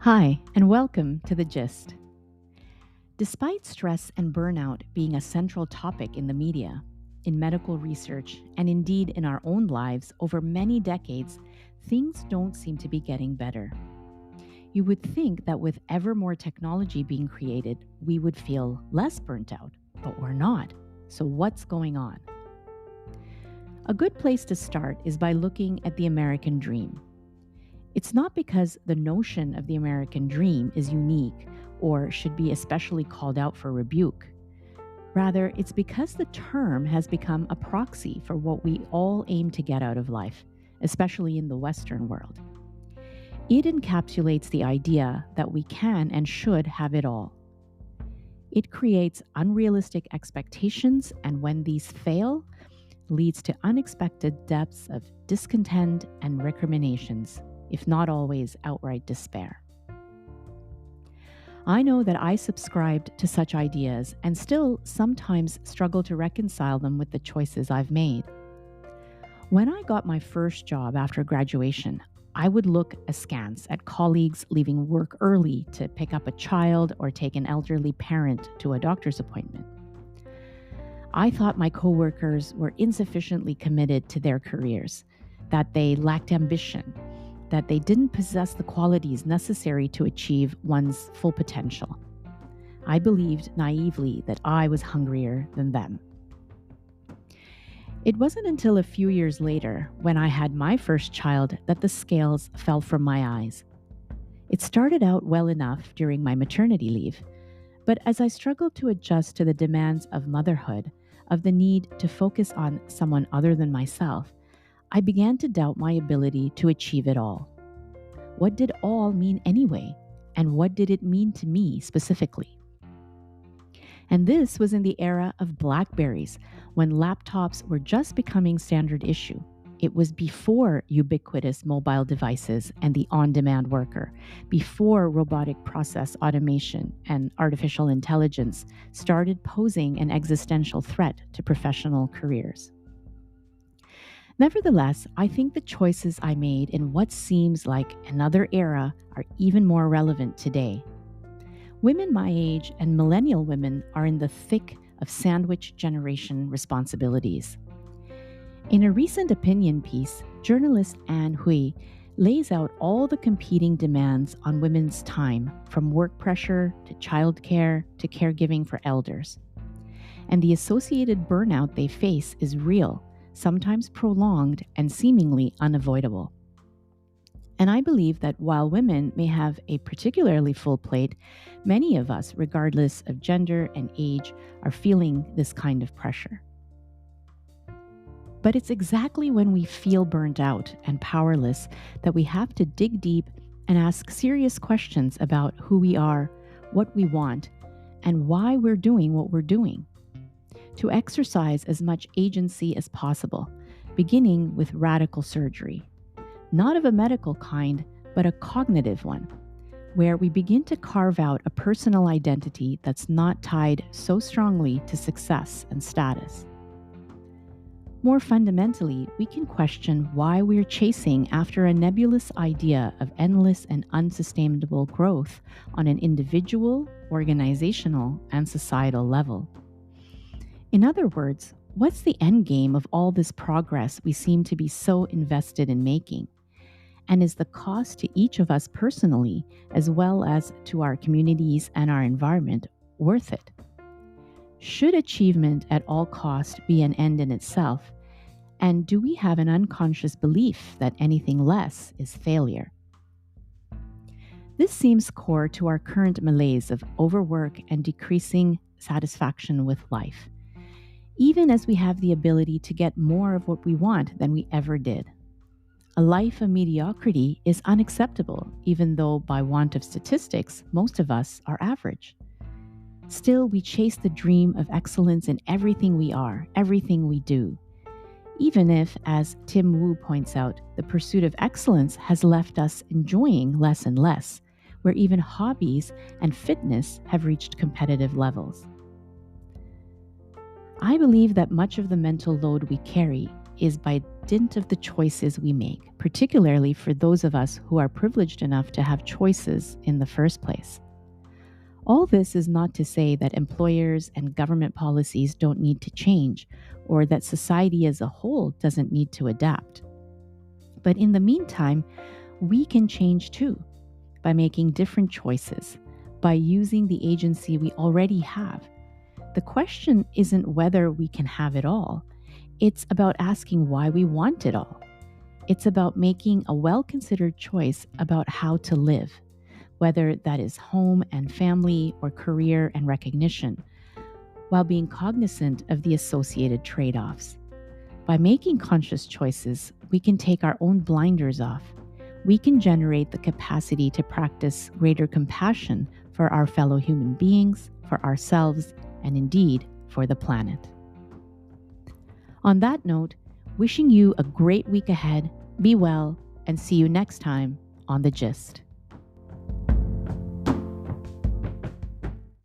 Hi, and welcome to The Gist. Despite stress and burnout being a central topic in the media, in medical research, and indeed in our own lives over many decades, things don't seem to be getting better. You would think that with ever more technology being created, we would feel less burnt out, but we're not. So, what's going on? A good place to start is by looking at the American dream. It's not because the notion of the American dream is unique or should be especially called out for rebuke. Rather, it's because the term has become a proxy for what we all aim to get out of life, especially in the Western world. It encapsulates the idea that we can and should have it all. It creates unrealistic expectations, and when these fail, leads to unexpected depths of discontent and recriminations, if not always outright despair. I know that I subscribed to such ideas and still sometimes struggle to reconcile them with the choices I've made. When I got my first job after graduation, I would look askance at colleagues leaving work early to pick up a child or take an elderly parent to a doctor's appointment. I thought my coworkers were insufficiently committed to their careers, that they lacked ambition, that they didn't possess the qualities necessary to achieve one's full potential. I believed naively that I was hungrier than them. It wasn't until a few years later, when I had my first child, that the scales fell from my eyes. It started out well enough during my maternity leave, but as I struggled to adjust to the demands of motherhood, of the need to focus on someone other than myself, I began to doubt my ability to achieve it all. What did all mean anyway? And what did it mean to me specifically? And this was in the era of Blackberries, when laptops were just becoming standard issue. It was before ubiquitous mobile devices and the on-demand worker, before robotic process automation and artificial intelligence started posing an existential threat to professional careers. Nevertheless, I think the choices I made in what seems like another era are even more relevant today. Women my age and millennial women are in the thick of sandwich generation responsibilities. In a recent opinion piece, journalist Anne Hui lays out all the competing demands on women's time, from work pressure to childcare to caregiving for elders. And the associated burnout they face is real, sometimes prolonged and seemingly unavoidable. And I believe that while women may have a particularly full plate, many of us, regardless of gender and age, are feeling this kind of pressure. But it's exactly when we feel burnt out and powerless that we have to dig deep and ask serious questions about who we are, what we want, and why we're doing what we're doing. To exercise as much agency as possible, beginning with radical surgery. Not of a medical kind, but a cognitive one, where we begin to carve out a personal identity that's not tied so strongly to success and status. More fundamentally, we can question why we're chasing after a nebulous idea of endless and unsustainable growth on an individual, organizational, and societal level. In other words, what's the end game of all this progress we seem to be so invested in making? And is the cost to each of us personally, as well as to our communities and our environment, worth it? Should achievement at all cost be an end in itself? And do we have an unconscious belief that anything less is failure? This seems core to our current malaise of overwork and decreasing satisfaction with life, even as we have the ability to get more of what we want than we ever did. A life of mediocrity is unacceptable, even though by want of statistics, most of us are average. Still, we chase the dream of excellence in everything we are, everything we do. Even if, as Tim Wu points out, the pursuit of excellence has left us enjoying less and less, where even hobbies and fitness have reached competitive levels. I believe that much of the mental load we carry is by dint of the choices we make, particularly for those of us who are privileged enough to have choices in the first place. All this is not to say that employers and government policies don't need to change, or that society as a whole doesn't need to adapt. But in the meantime, we can change too, by making different choices, by using the agency we already have. The question isn't whether we can have it all. It's about asking why we want it all. It's about making a well-considered choice about how to live, whether that is home and family or career and recognition, while being cognizant of the associated trade-offs. By making conscious choices, we can take our own blinders off. We can generate the capacity to practice greater compassion for our fellow human beings, for ourselves, and indeed for the planet. On that note, wishing you a great week ahead, be well, and see you next time on The Gist.